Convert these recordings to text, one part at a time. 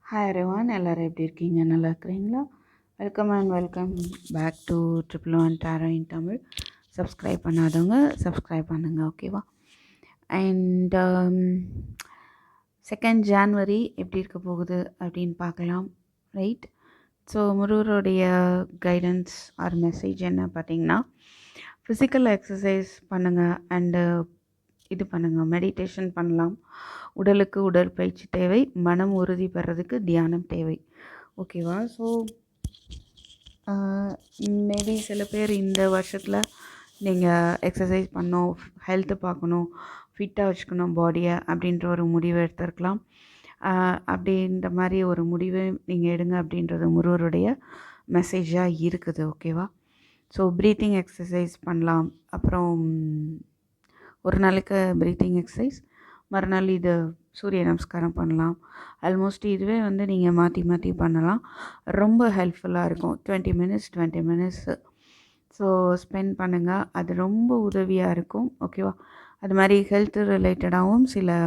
Hi everyone, எல்லோரும் எப்படி இருக்கீங்க? நல்லா இருக்கிறீங்களா? Welcome and welcome back to triple one tarot in Tamil. Subscribe பண்ணாதவங்க சப்ஸ்கிரைப் பண்ணுங்க, ஓகேவா? அண்ட் 2nd January எப்படி இருக்க போகுது அப்படின்னு பார்க்கலாம், ரைட்? ஸோ முருகருடைய கைடன்ஸ் ஆர் மெசேஜ் என்ன பார்த்தீங்கன்னா, ஃபிசிக்கல் எக்ஸசைஸ் பண்ணுங்கள் அண்டு இது பண்ணுங்கள், மெடிடேஷன் பண்ணலாம். உடலுக்கு உடற்பயிற்சி தேவை, மனம் உறுதி பெறதுக்கு தியானம் தேவை, ஓகேவா? ஸோ மேபி சில பேர் இந்த வருஷத்தில் நீங்கள் எக்ஸசைஸ் பண்ணணும், ஹெல்த்து பார்க்கணும், ஃபிட்டாக வச்சுக்கணும் பாடியை அப்படின்ற ஒரு முடிவு எடுத்துருக்கலாம். அப்படின்ற மாதிரி ஒரு முடிவு நீங்கள் எடுங்க அப்படின்றது முருகருடைய மெசேஜாக இருக்குது, ஓகேவா? ஸோ ப்ரீத்திங் எக்ஸசைஸ் பண்ணலாம். அப்புறம் ஒரு நாளைக்கு ப்ரீத்திங் எக்ஸசைஸ், மறுநாள் இது சூரிய நமஸ்காரம் பண்ணலாம். ஆல்மோஸ்ட் இதுவே வந்து நீங்கள் மாற்றி மாற்றி பண்ணலாம். ரொம்ப ஹெல்ப்ஃபுல்லாக இருக்கும். 20 மினிட்ஸ் ஸோ ஸ்பெண்ட் பண்ணுங்கள். அது ரொம்ப உதவியாக இருக்கும், ஓகேவா? அது மாதிரி ஹெல்த் ரிலேட்டடாகவும் சில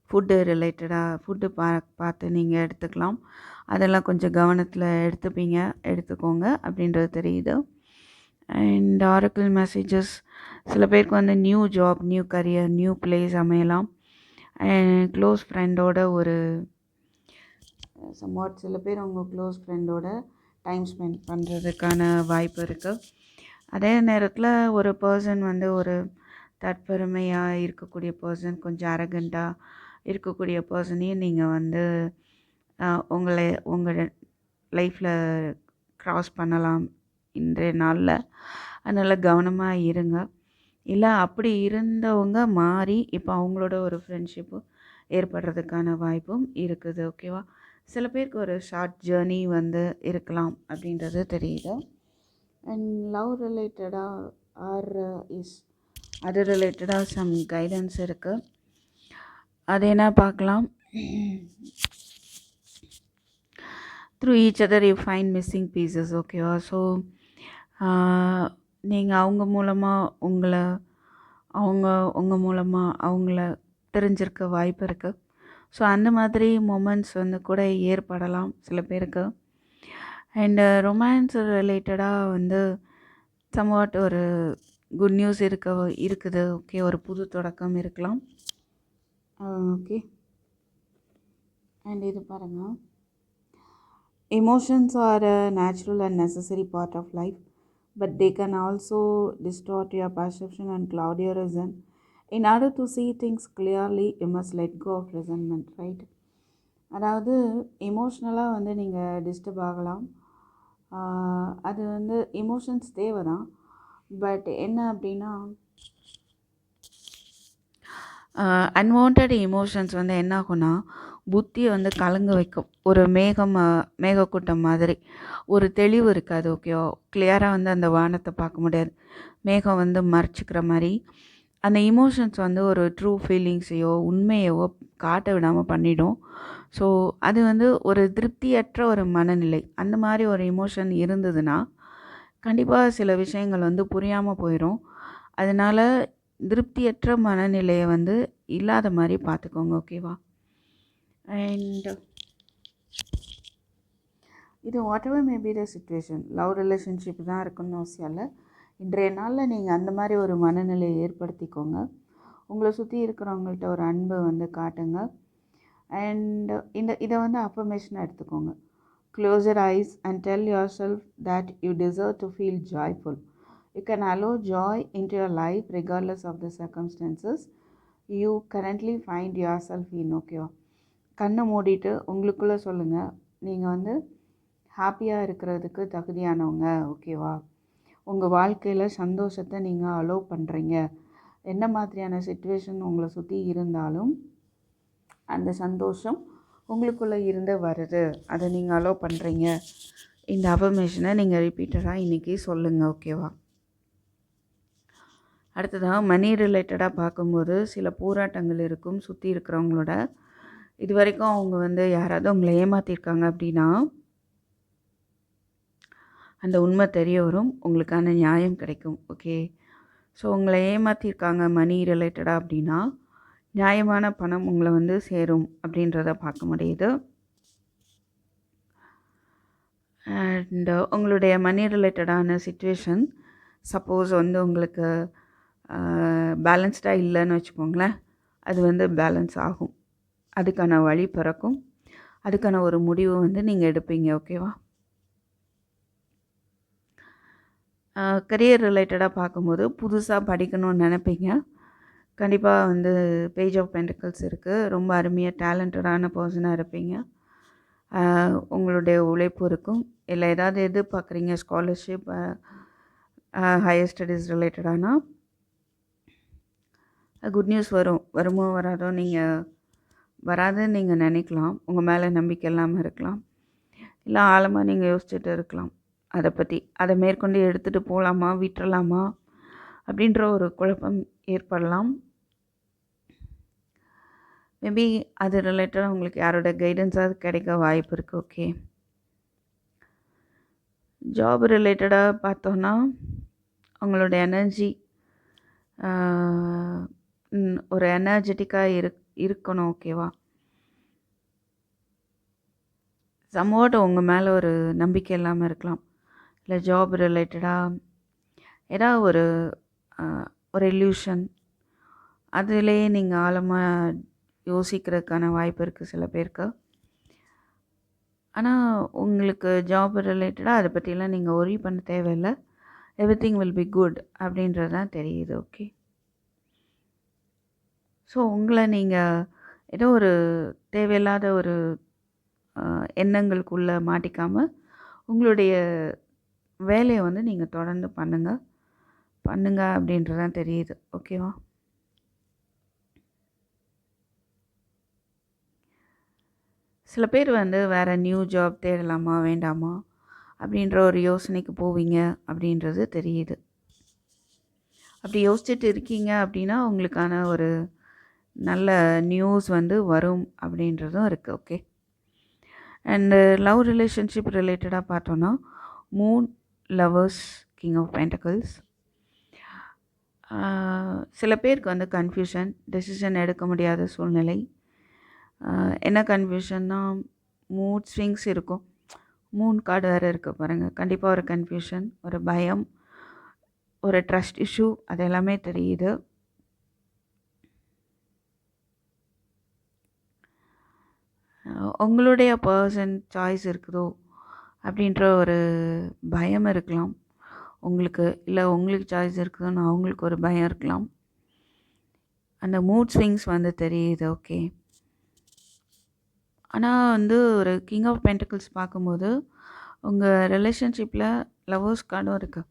ஃபுட்டு ரிலேட்டடாக ஃபுட்டு பார்த்து நீங்கள் எடுத்துக்கலாம். அதெல்லாம் கொஞ்சம் கவனத்தில் எடுத்துக்கோங்க அப்படின்றது தெரியுது. அண்ட் ஆரக்கிள் மெசேஜஸ், சில பேருக்கு வந்து new job, new career, new place அமையலாம். அண்ட் க்ளோஸ் ஃப்ரெண்டோட ஒரு சம்வாட் சில பேர் அவங்க க்ளோஸ் ஃப்ரெண்டோட டைம் ஸ்பெண்ட் பண்ணுறதுக்கான வாய்ப்பு இருக்குது. அதே நேரத்தில் ஒரு பர்சன் வந்து ஒரு தற்பெருமையாக இருக்கக்கூடிய பர்சன், கொஞ்சம் அரகண்ட்டாக இருக்கக்கூடிய பர்சனையும் நீங்கள் வந்து உங்கள் லைஃப்பில் க்ராஸ் பண்ணலாம் இன்றைய நாளில். அதனால் கவனமாக இருங்க. இல்லை அப்படி இருந்தவங்க மாறி இப்போ அவங்களோட ஒரு ஃப்ரெண்ட்ஷிப்பு ஏற்படுறதுக்கான வாய்ப்பும் இருக்குது, ஓகேவா? சில பேருக்கு ஒரு ஷார்ட் ஜேர்னி வந்து இருக்கலாம் அப்படின்றது தெரியுது. அண்ட் லவ் ரிலேட்டடாக ஆர் அது ரிலேட்டடாக சம் கைடன்ஸ் இருக்குது. அது என்ன பார்க்கலாம். Through each other you find missing pieces, ஓகேவா? ஸோ நீங்கள் அவங்க மூலமாக உங்கள் மூலமாக அவங்கள தெரிஞ்சிருக்க வாய்ப்பு இருக்குது. ஸோ அந்த மாதிரி மொமெண்ட்ஸ் வந்து கூட ஏற்படலாம் சில பேருக்கு. அண்டு ரொமான்ஸ் ரிலேட்டடாக வந்து சம்வாட் ஒரு குட் நியூஸ் இருக்குது, ஓகே? ஒரு புது தொடக்கம் இருக்கலாம், ஓகே? அண்ட் இது பாருங்கள், emotions are a natural and necessary part of life, but they can also distort your perception and cloud your reason. In order to see things clearly, you must let go of resentment, right? அதாவது எமோஷ்னலாக வந்து நீங்கள் disturb ஆகலாம். அது வந்து emotions தேவை தான். But என்ன அப்படின்னா, அன்வான்ட் எமோஷன்ஸ் வந்து என்ன ஆகும்னா புத்தியை வந்து கலங்க வைக்கும். ஒரு மேகக்கூட்டம் மாதிரி ஒரு தெளிவு இருக்காது, ஓகேவா? கிளியராக வந்து அந்த வானத்தை பார்க்க முடியாது. மேகம் வந்து மறைச்சிக்கிற மாதிரி அந்த இமோஷன்ஸ் வந்து ஒரு ட்ரூ ஃபீலிங்ஸையோ உண்மையவோ காட்ட விடாமல் பண்ணிடும். ஸோ அது வந்து ஒரு திருப்தியற்ற ஒரு மனநிலை. அந்த மாதிரி ஒரு இமோஷன் இருந்ததுன்னா கண்டிப்பாக சில விஷயங்கள் வந்து புரியாமல் போயிடும். அதனால் திருப்தியற்ற மனநிலையை வந்து இல்லாத மாதிரி பார்த்துக்கோங்க, ஓகேவா? அண்ட் இது what ever may be the situation, love relationship தான் இருக்குன்னு அவசியம் இல்லை. இன்றைய நாளில் நீங்கள் அந்த மாதிரி ஒரு மனநிலையை ஏற்படுத்திக்கோங்க. உங்களை சுற்றி இருக்கிறவங்கள்ட்ட ஒரு அன்பை வந்து காட்டுங்க. அண்ட் இதை வந்து அஃபர்மேஷனாக எடுத்துக்கோங்க. Close your eyes and tell yourself that you deserve to feel joyful. You can allow joy into your life regardless of the circumstances you currently find yourself in, ஓகேவா? கண்ணை மூடிட்டு உங்களுக்குள்ளே சொல்லுங்கள், நீங்கள் வந்து ஹாப்பியாக இருக்கிறதுக்கு தகுதியானவங்க, ஓகேவா? உங்கள் வாழ்க்கையில் சந்தோஷத்தை நீங்கள் அலோவ் பண்ணுறீங்க. என்ன மாதிரியான சிச்சுவேஷன் உங்களை சுற்றி இருந்தாலும் அந்த சந்தோஷம் உங்களுக்குள்ளே இருந்து வருது, அதை நீங்கள் அலோவ் பண்ணுறீங்க. இந்த அஃபர்மேஷனை நீங்கள் ரிப்பீட்டடாக இன்றைக்கி சொல்லுங்கள், ஓகேவா? அடுத்ததாக மணி ரிலேட்டடாக பார்க்கும்போது சில போராட்டங்கள் இருக்கும் சுற்றி இருக்கிறவங்களோட. இது வரைக்கும் அவங்க வந்து யாராவது உங்களை ஏமாற்றிருக்காங்க அப்படின்னா அந்த உண்மை தெரிய வரும், உங்களுக்கான நியாயம் கிடைக்கும், ஓகே? ஸோ உங்களை ஏமாற்றிருக்காங்க மணி ரிலேட்டடாக அப்படின்னா நியாயமான பணம் உங்களை வந்து சேரும் அப்படின்றத பார்க்க முடியுது. அண்ட் உங்களுடைய மணி ரிலேட்டடான சிச்சுவேஷன் சப்போஸ் வந்து உங்களுக்கு பேலன்ஸ்டாக இல்லைன்னு வச்சுக்கோங்களேன், அது வந்து பேலன்ஸ் ஆகும். அதுக்கான வழி பிறக்கும். அதுக்கான ஒரு முடிவு வந்து நீங்கள் எடுப்பீங்க. ஓகேவா? கரியர் ரிலேட்டடாக பார்க்கும்போது புதுசாக படிக்கணும்னு நினைப்பீங்க. கண்டிப்பாக வந்து பேஜ் ஆஃப் பென்டிக்கல்ஸ் இருக்குது. ரொம்ப அருமையாக டேலண்டடான பர்சனாக இருப்பீங்க. உங்களுடைய உழைப்பு இருக்கும். இல்லை ஏதாவது எதிர்பார்க்குறீங்க, ஸ்காலர்ஷிப், ஹையர் ஸ்டடீஸ் ரிலேட்டடானா குட் நியூஸ் வருமோ வராதோ வராதுன்னு நீங்கள் நினைக்கலாம். உங்கள் மேலே நம்பிக்கை இல்லாமல் இருக்கலாம். இல்லை ஆழமாக நீங்கள் யோசிச்சுட்டு இருக்கலாம் அதை மேற்கொண்டு எடுத்துகிட்டு போகலாமா விட்டுறலாமா அப்படின்ற ஒரு குழப்பம் ஏற்படலாம். மேபி அது ரிலேட்டடாக உங்களுக்கு யாரோட கைடன்ஸாவது கிடைக்க வாய்ப்பு இருக்குது. ஓகே, ஜாப் ரிலேட்டடாக பார்த்தோன்னா உங்களோட எனர்ஜி ஒரு எனர்ஜெட்டிக்காக இருக்கணும். ஓகேவா? சம்வாட் உங்கள் மேலே ஒரு நம்பிக்கை இல்லாமல் இருக்கலாம். இல்லை ஜாப் ரிலேட்டடாக ஏதாவது ஒரு இல்யூஷன் அதிலேயே நீங்கள் ஆழமாக யோசிக்கிறதுக்கான வாய்ப்பு இருக்குது சில பேருக்கு. ஆனால் உங்களுக்கு ஜாப் ரிலேட்டடாக அதை பற்றிலாம் நீங்கள் ஒரி பண்ண தேவையில்லை. எவ்ரிதிங் வில் பி குட் அப்படின்றது தான் தெரியுது. ஓகே, ஸோ உங்களை நீங்கள் ஏதோ ஒரு தேவையில்லாத ஒரு எண்ணங்களுக்குள்ளே மாட்டிக்காமல் உங்களுடைய வேலையை வந்து நீங்கள் தொடர்ந்து பண்ணுங்க அப்படின்றதான் தெரியுது. ஓகேவா? சில பேர் வந்து வேறு நியூ ஜாப் தேடலாமா வேண்டாமா அப்படின்ற ஒரு யோசனைக்கு போவீங்க அப்படின்றது தெரியுது. அப்படி யோசிச்சுட்டு இருக்கீங்க அப்படின்னா உங்களுக்கான ஒரு நல்ல நியூஸ் வந்து வரும் அப்படின்றதும் இருக்குது. ஓகே, அண்டு லவ் ரிலேஷன்ஷிப் ரிலேட்டடாக பார்த்தோன்னா moon, lovers, king of pentacles. சில பேருக்கு வந்து கன்ஃபியூஷன், டெசிஷன் எடுக்க முடியாத சூழ்நிலை. என்ன கன்ஃபியூஷன்னா மூட் ஸ்விங்ஸ் இருக்கும். மூன் கார்டு வேறு இருக்குது பாருங்கள். கண்டிப்பாக ஒரு கன்ஃபியூஷன், ஒரு பயம், ஒரு ட்ரஸ்ட் இஷ்யூ, அது எல்லாமே தெரியுது. உங்களுடைய பர்சன் சாய்ஸ் இருக்குதோ அப்படின்ற ஒரு பயம் இருக்கலாம் உங்களுக்கு. இல்லை உங்களுக்கு சாய்ஸ் இருக்குதுன்னு அவங்களுக்கு ஒரு பயம் இருக்கலாம். அந்த மூட் ஸ்விங்ஸ் வந்து தெரியுது. ஓகே, ஆனால் வந்து ஒரு கிங் ஆஃப் பென்டிக்கிள்ஸ் பார்க்கும்போது உங்கள் ரிலேஷன்ஷிப்பில் லவர்ஸ் கார்டும் இருக்குது.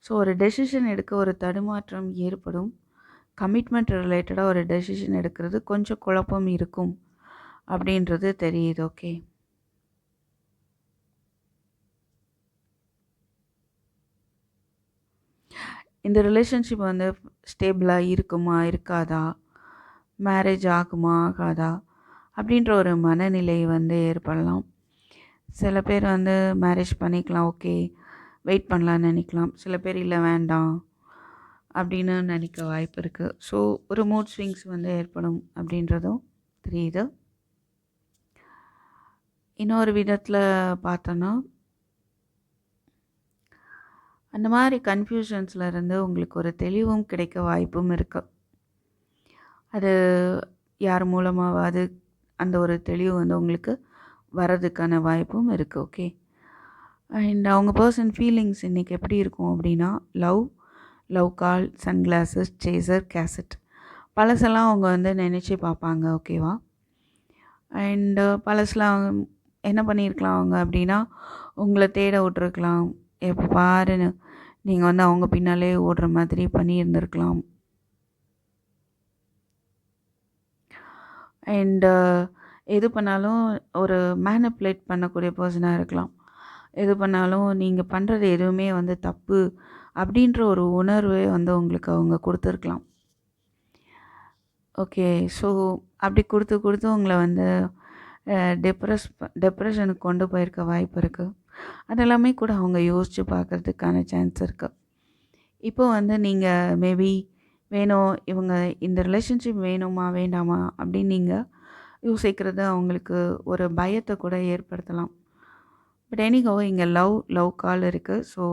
ஸோ ஒரு டெசிஷன் எடுக்க ஒரு தடுமாற்றம் ஏற்படும். கமிட்மெண்ட் ரிலேட்டடாக ஒரு டெசிஷன் எடுக்கிறது கொஞ்சம் குழப்பம் இருக்கும் அப்படின்றது தெரியுது. ஓகே, இந்த ரிலேஷன்ஷிப் வந்து ஸ்டேபிளாக இருக்குமா இருக்காதா, மேரேஜ் ஆகுமா ஆகாதா அப்படின்ற ஒரு மனநிலை வந்து ஏற்படலாம். சில பேர் வந்து மேரேஜ் பண்ணிக்கலாம், ஓகே வெயிட் பண்ணலான்னு நினைக்கலாம். சில பேர் இல்லை வேண்டாம் அப்படின்னு நினைக்க வாய்ப்பு இருக்குது. ஸோ ஒரு மூட் ஸ்விங்ஸ் வந்து ஏற்படும் அப்படின்றதும் தெரியுது. இன்னொரு விதத்தில் பார்த்தோன்னா அந்த மாதிரி கன்ஃபியூஷன்ஸில் இருந்து உங்களுக்கு ஒரு தெளிவும் கிடைக்க வாய்ப்பும் இருக்குது. அது யார் மூலமாவது அந்த ஒரு தெளிவு வந்து உங்களுக்கு வர்றதுக்கான வாய்ப்பும் இருக்குது. ஓகே, அண்ட் அவங்க பர்சன் ஃபீலிங்ஸ் இன்றைக்கி எப்படி இருக்கும் அப்படின்னா லவ் கால், சன்கிளாஸஸ், சேசர், கேசட் பழசெல்லாம் அவங்க வந்து நினச்சி பார்ப்பாங்க. ஓகேவா? அண்டு பழசெலாம் என்ன பண்ணியிருக்கலாம் அவங்க அப்படின்னா உங்களை தேட விட்டுருக்கலாம். எப்போ பாருன்னு நீங்கள் வந்து அவங்க பின்னாலே ஓடுற மாதிரி பண்ணியிருந்துருக்கலாம். அண்டு எது பண்ணாலும் ஒரு மேனிப்புலேட் பண்ணக்கூடிய பர்சனாக இருக்கலாம். எது பண்ணாலும் நீங்கள் பண்ணுறது எதுவுமே வந்து தப்பு அப்படின்ற ஒரு உணர்வை வந்து உங்களுக்கு அவங்க கொடுத்துருக்கலாம். ஓகே, ஸோ அப்படி கொடுத்து உங்களை வந்து டெப்ரெஷனுக்கு கொண்டு போயிருக்க வாய்ப்பு இருக்குது. அதெல்லாமே கூட அவங்க யோசித்து பார்க்குறதுக்கான சான்ஸ் இருக்குது. இப்போ வந்து நீங்கள் மேபி வேணும் இவங்க இந்த ரிலேஷன்ஷிப் வேணுமா வேண்டாமா அப்படின்னு நீங்கள் யோசிக்கிறது அவங்களுக்கு ஒரு பயத்தை கூட ஏற்படுத்தலாம். பட் எனிஹோ இங்கே லவ் கால் இருக்குது. ஸோ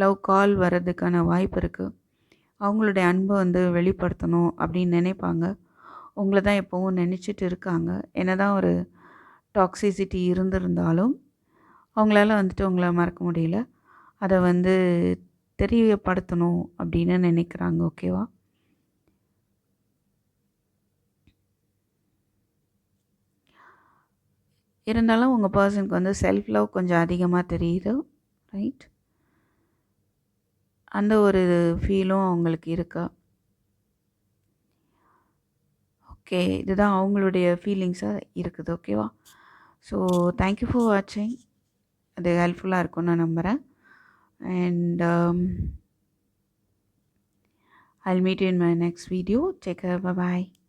லவ் கால் வர்றதுக்கான வாய்ப்பு இருக்குது. அவங்களுடைய அன்பை வந்து வெளிப்படுத்தணும் அப்படின்னு நினைப்பாங்க. உங்களை தான் எப்போவும் நினச்சிட்டு இருக்காங்க. என்னதான் ஒரு டாக்ஸிசிட்டி இருந்திருந்தாலும் அவங்களால வந்துட்டு உங்களை மறக்க முடியல. அதை வந்து தெரியப்படுத்தணும் அப்படின்னு நினைக்கிறாங்க. ஓகேவா? இருந்தாலும் உங்கள் பர்சனுக்கு வந்து செல்ஃப் லவ் கொஞ்சம் அதிகமாக தெரியுது. ரைட்? அந்த ஒரு ஃபீலும் அவங்களுக்கு இருக்கா? ஓகே, இதுதான் அவங்களுடைய ஃபீலிங்ஸாக இருக்குது. ஓகேவா? ஸோ தேங்க்யூ ஃபார் வாட்சிங். அது ஹெல்ப்ஃபுல்லாக இருக்கும்னு நான் நம்புகிறேன். And I'll meet you in my next video. Take care. Bye bye.